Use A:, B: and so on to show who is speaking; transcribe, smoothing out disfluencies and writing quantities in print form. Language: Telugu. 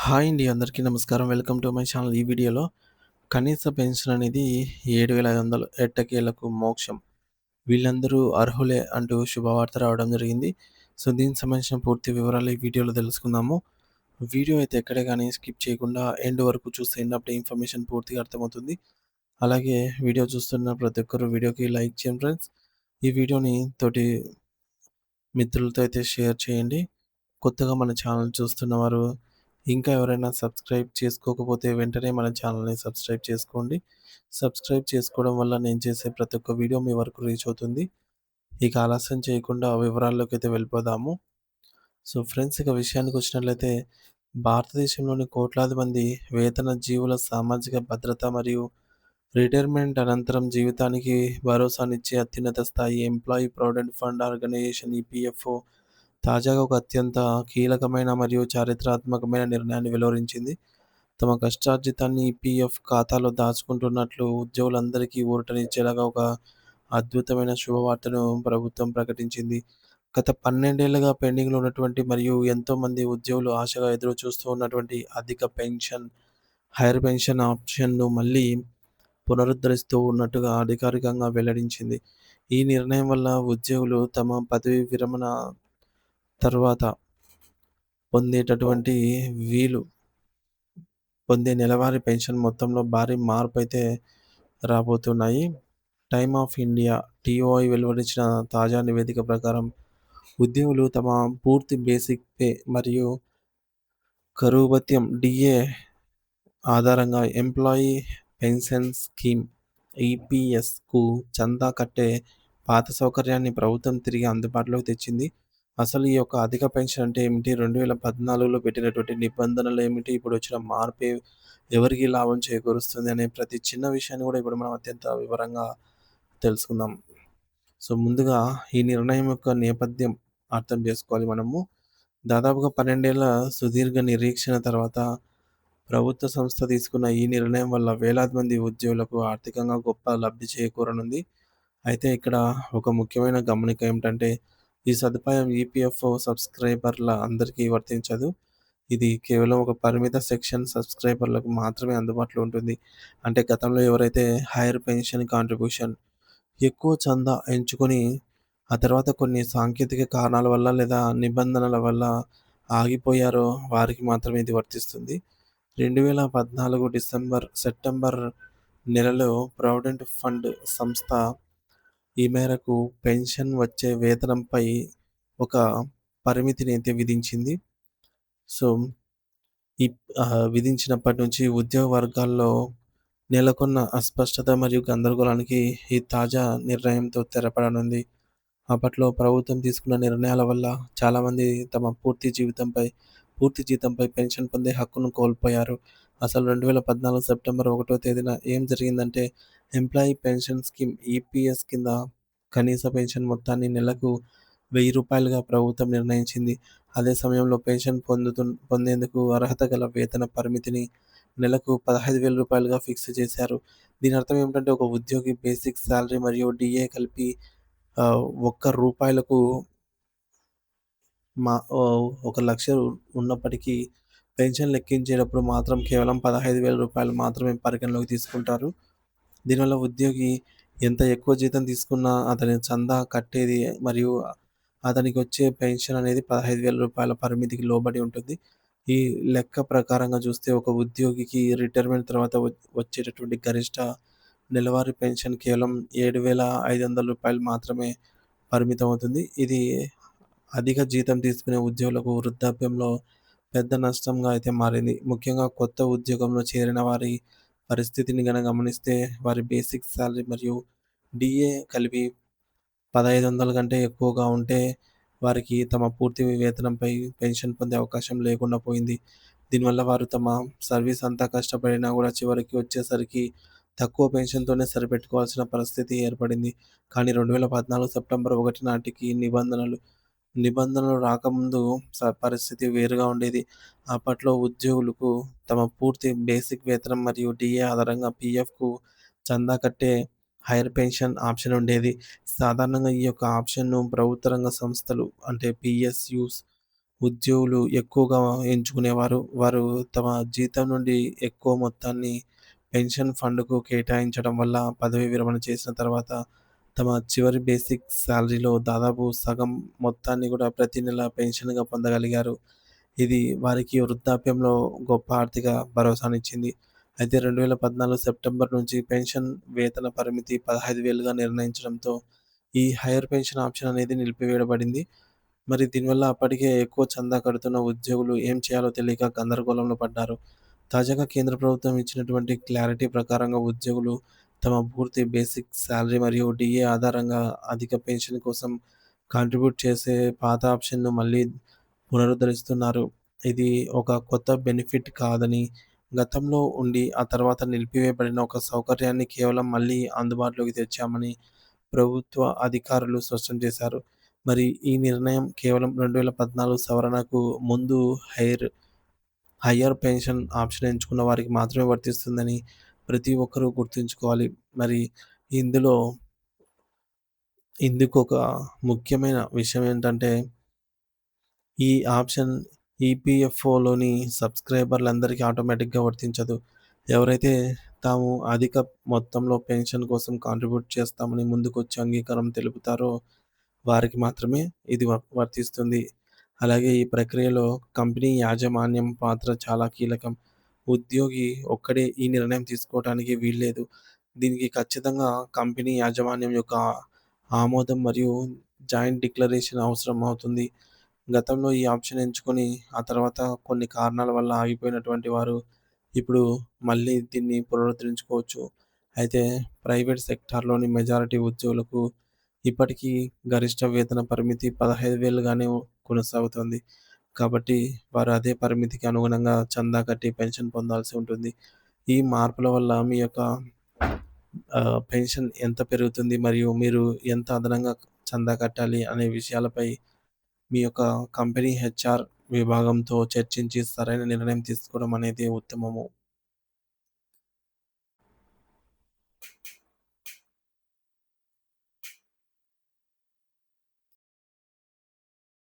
A: హాయ్ అండి. అందరికీ నమస్కారం. Welcome to my channel. ఈ వీడియోలో కనీస పెన్షన్ అనేది 7,500 ఎట్టకేలకు మోక్షం. వీళ్ళందరూ అర్హులే అంటూ శుభవార్త రావడం జరిగింది. సో, దీనికి సంబంధించిన పూర్తి వివరాలు ఈ వీడియోలో తెలుసుకుందాము. వీడియో అయితే ఎక్కడ గాని స్కిప్ చేయకుండా ఎండ్ వరకు చూసేయండి. అప్పుడే ఇన్ఫర్మేషన్ పూర్తిగా అర్థమవుతుంది. అలాగే వీడియో చూస్తున్న ప్రతి ఒక్కరు వీడియోకి లైక్ చేయండి ఫ్రెండ్స్. ఈ వీడియోని తోటి మిత్రులతో అయితే షేర్ చేయండి. కొత్తగా మన ఛానల్ చూస్తున్నవారు ఇంకా ఎవరైనా సబ్స్క్రైబ్ చేసుకోకపోతే వెంటనే మన ఛానల్‌ని సబ్స్క్రైబ్ చేసుకోండి. సబ్స్క్రైబ్ చేసుకోవడం వల్ల నేను చేసే ప్రతి ఒక్క వీడియో మీ వరకు రీచ్ అవుతుంది. ఇక ఆలస్యం చేయకుండా వివరాల్లోకైతే వెళ్ళిపోదాము. సో, ఫ్రెండ్స్ ఇక విషయానికొచ్చినట్లయితే భారతదేశంలోని కోట్లాది మంది వేతన జీవుల సామాజిక భద్రత మరియు రిటైర్మెంట్ అనంతరం జీవితానికి భరోసానిచ్చే అత్యున్నత స్థాయి employee provident fund organisation EPFO తాజాగా ఒక అత్యంత కీలకమైన మరియు చారిత్రాత్మకమైన నిర్ణయాన్ని వెలువరించింది. తమ కష్టార్జితాన్ని ఈపీఎఫ్ ఖాతాలో దాచుకుంటున్నట్లు ఉద్యోగులందరికీ ఊరటనిచ్చేలాగా ఒక అద్భుతమైన శుభవార్తను ప్రభుత్వం ప్రకటించింది. గత 12 ఏళ్లుగా పెండింగ్‌లో ఉన్నటువంటి మరియు ఎంతోమంది ఉద్యోగులు ఆశగా ఎదురుచూస్తూ ఉన్నటువంటి అధిక పెన్షన్, హైర్ పెన్షన్ ఆప్షన్‌ను మళ్ళీ పునరుద్ధరిస్తూ ఉన్నట్టుగా అధికారికంగా వెల్లడించింది. ఈ నిర్ణయం వల్ల ఉద్యోగులు తమ పదవీ విరమణ తర్వాత పొందేటటువంటి వీలు పొందే నెలవారీ పెన్షన్ మొత్తంలో భారీ మార్పైతే రాబోతున్నాయి. టైమ్ ఆఫ్ ఇండియా టీఓఐ వెలువరించిన తాజా నివేదిక ప్రకారం ఉద్యోగులు తమ పూర్తి బేసిక్ పే మరియు కరువు భత్యం డిఏ ఆధారంగా ఎంప్లాయీ పెన్షన్ స్కీమ్ ఈపీఎస్‌కు చందా కట్టే పాత సౌకర్యాన్ని ప్రభుత్వం తిరిగి అందుబాటులోకి తెచ్చింది. అసలు ఈ యొక్క అధిక పెన్షన్ అంటే ఏమిటి? 2014లో పెట్టినటువంటి నిబంధనలు ఏమిటి? ఇప్పుడొచ్చిన మార్పు ఎవరికి లాభం చేకూరుస్తుంది అనే ప్రతి చిన్న విషయాన్ని కూడా ఇప్పుడు మనం అత్యంత వివరంగా తెలుసుకుందాం. సో, ముందుగా ఈ నిర్ణయం యొక్క నేపథ్యం అర్థం చేసుకోవాలి మనము. దాదాపుగా 12 ఏళ్ల సుదీర్ఘ నిరీక్షణ తర్వాత ప్రభుత్వ సంస్థ తీసుకున్న ఈ నిర్ణయం వల్ల వేలాది మంది ఉద్యోగులకు ఆర్థికంగా గొప్ప లబ్ధి చేకూరనుంది. అయితే ఇక్కడ ఒక ముఖ్యమైన గమనిక ఏమిటంటే, ఈ సదుపాయం ఈపీఎఫ్ఓ సబ్‌స్క్రైబర్ల అందరికీ వర్తించదు. ఇది కేవలం ఒక పరిమిత సెక్షన్ సబ్‌స్క్రైబర్లకు మాత్రమే అందుబాటులో ఉంటుంది. అంటే గతంలో ఎవరైతే హైర్ పెన్షన్ కాంట్రిబ్యూషన్ ఎక్కువ చందా ఎంచుకొని, ఆ తర్వాత కొన్ని సాంకేతిక కారణాల వల్ల లేదా నిబంధనల వల్ల ఆగిపోయారో వారికి మాత్రమే ఇది వర్తిస్తుంది. 2014 సెప్టెంబర్ నెలలో ప్రావిడెంట్ ఫండ్ సంస్థ ఈ మేరకు పెన్షన్ వచ్చే వేతనంపై ఒక పరిమితిని అయితే విధించింది. సో, ఈ విధించినప్పటి నుంచి ఉద్యోగ వర్గాల్లో నెలకొన్న అస్పష్టత మరియు గందరగోళానికి ఈ తాజా నిర్ణయంతో తెరపడనుంది. అప్పట్లో ప్రభుత్వం తీసుకున్న నిర్ణయాల వల్ల చాలామంది తమ పూర్తి జీతంపై పెన్షన్ పొందే హక్కును కోల్పోయారు. అసలు 2014 సెప్టెంబర్ 1 తేదీన ఏం జరిగిందంటే, ఎంప్లాయీ పెన్షన్ స్కీమ్ ఈపీఎస్ కింద కనీస పెన్షన్ మొత్తాన్ని నెలకు రూ. 1000గా ప్రభుత్వం నిర్ణయించింది. అదే సమయంలో పెన్షన్ పొందేందుకు అర్హత గల వేతన పరిమితిని నెలకు రూ. 15,000గా ఫిక్స్ చేశారు. దీని అర్థం ఏమిటంటే, ఒక ఉద్యోగి బేసిక్ సాలరీ మరియు డీఏ కలిపి ఒక్క రూపాయలకు ఒక 1,00,000 ఉన్నప్పటికీ పెన్షన్ లెక్కించేటప్పుడు మాత్రం కేవలం రూ. 15,000 మాత్రమే పరిగణలోకి తీసుకుంటారు. దీనివల్ల ఉద్యోగి ఎంత ఎక్కువ జీతం తీసుకున్నా అతని చందా కట్టేది మరియు అతనికి వచ్చే పెన్షన్ అనేది రూ. 15,000 పరిమితికి లోబడి ఉంటుంది. ఈ లెక్క ప్రకారంగా చూస్తే ఒక ఉద్యోగికి రిటైర్మెంట్ తర్వాత వచ్చేటటువంటి గరిష్ట నెలవారీ పెన్షన్ కేవలం రూ. 7,500 మాత్రమే పరిమితమవుతుంది. ఇది అధిక జీతం తీసుకునే ఉద్యోగులకు వృద్ధాప్యంలో పెద్ద నష్టంగా అయితే మారింది. ముఖ్యంగా కొత్త ఉద్యోగంలో చేరిన వారి పరిస్థితిని గమనిస్తే వారి బేసిక్ సాలరీ మరియు డీఏ కలిపి 1,500 కంటే ఎక్కువగా ఉంటే వారికి తమ పూర్తి వేతనంపై పెన్షన్ పొందే అవకాశం లేకుండా పోయింది. దీనివల్ల వారు తమ సర్వీస్ అంతా కష్టపడినా కూడా చివరికి వచ్చేసరికి తక్కువ పెన్షన్‌తోనే సరిపెట్టుకోవాల్సిన పరిస్థితి ఏర్పడింది. కానీ 2014 సెప్టెంబర్ 1 నాటికి నిబంధనలు రాకముందు పరిస్థితి వేరుగా ఉండేది. అప్పట్లో ఉద్యోగులకు తమ పూర్తి బేసిక్ వేతనం మరియు డీఏ ఆధారంగా పీఎఫ్‌కు చందా కట్టే హైర్ పెన్షన్ ఆప్షన్ ఉండేది. సాధారణంగా ఈ యొక్క ఆప్షన్‌ను ప్రభుత్వ రంగ సంస్థలు అంటే పీఎస్‌యూస్ ఉద్యోగులు ఎక్కువగా ఎంచుకునేవారు. వారు తమ జీతం నుండి ఎక్కువ మొత్తాన్ని పెన్షన్ ఫండ్‌కు కేటాయించడం వల్ల పదవీ విరమణ చేసిన తర్వాత తమ చివరి బేసిక్ సాలరీలో దాదాపు సగం మొత్తాన్ని కూడా ప్రతి నెల పెన్షన్‌గా పొందగలిగారు. ఇది వారికి వృద్ధాప్యంలో గొప్ప ఆర్థిక భరోసానిచ్చింది. అయితే 2014 సెప్టెంబర్ నుంచి పెన్షన్ వేతన పరిమితి 15,000గా నిర్ణయించడంతో ఈ హైయర్ పెన్షన్ ఆప్షన్ అనేది నిలిపివేయబడింది. మరి దీనివల్ల అప్పటికే ఎక్కువ చందా కడుతున్న ఉద్యోగులు ఏం చేయాలో తెలియక గందరగోళంలో పడ్డారు. తాజాగా కేంద్ర ప్రభుత్వం ఇచ్చినటువంటి క్లారిటీ ప్రకారంగా ఉద్యోగులు తమ పూర్తి బేసిక్ సాలరీ మరియు డీఏ ఆధారంగా అధిక పెన్షన్ కోసం కాంట్రిబ్యూట్ చేసే పాత ఆప్షన్‌ను మళ్ళీ పునరుద్ధరిస్తున్నారు. ఇది ఒక కొత్త బెనిఫిట్ కాదని, గతంలో ఉండి ఆ తర్వాత నిలిపివేయబడిన ఒక సౌకర్యాన్ని కేవలం మళ్ళీ అందుబాటులోకి తెచ్చామని ప్రభుత్వ అధికారులు స్పష్టం చేశారు. మరి ఈ నిర్ణయం కేవలం 2014 సవరణకు ముందు హైయ్యర్ పెన్షన్ ఆప్షన్ ఎంచుకున్న వారికి మాత్రమే వర్తిస్తుందని ప్రతి ఒక్కరూ గుర్తుంచుకోవాలి. మరి ఇందులో ఇందుకొక ముఖ్యమైన విషయం ఏంటంటే ఈ ఆప్షన్ ఈపీఎఫ్ఓలోని సబ్‌స్క్రైబర్లందరికీ ఆటోమేటిక్‌గా వర్తించదు. ఎవరైతే తాము అధిక మొత్తంలో పెన్షన్ కోసం కాంట్రిబ్యూట్ చేస్తామని ముందుకొచ్చి అంగీకారం తెలుపుతారో వారికి మాత్రమే ఇది వర్తిస్తుంది. అలాగే ఈ ప్రక్రియలో కంపెనీ యాజమాన్యం పాత్ర చాలా కీలకం. ఉద్యోగి ఒక్కడే ఈ నిర్ణయం తీసుకోవడానికి వీల్లేదు. దీనికి ఖచ్చితంగా కంపెనీ యాజమాన్యం యొక్క ఆమోదం మరియు జాయింట్ డిక్లరేషన్ అవసరం అవుతుంది. గతంలో ఈ ఆప్షన్ ఎంచుకొని, ఆ తర్వాత కొన్ని కారణాల వల్ల ఆగిపోయినటువంటి వారు, ఇప్పుడు మళ్ళీ దీన్ని పునరుద్ధరించుకోవచ్చు. అయితే ప్రైవేట్ సెక్టార్‌లోని మెజారిటీ ఉద్యోగులకు ఇప్పటికీ గరిష్ట వేతన పరిమితి 15,000 గానే కొనసాగుతోంది. కాబట్టి వారు అదే పరిమితికి అనుగుణంగా చందా కట్టి పెన్షన్ పొందాల్సి ఉంటుంది. ఈ మార్పుల వల్ల మీ యొక్క పెన్షన్ ఎంత పెరుగుతుంది మరియు మీరు ఎంత అదనంగా చందా కట్టాలి అనే విషయాలపై మీ యొక్క కంపెనీ హెచ్ఆర్ విభాగంతో చర్చించి సరైన నిర్ణయం తీసుకోవడం అనేది ఉత్తమము.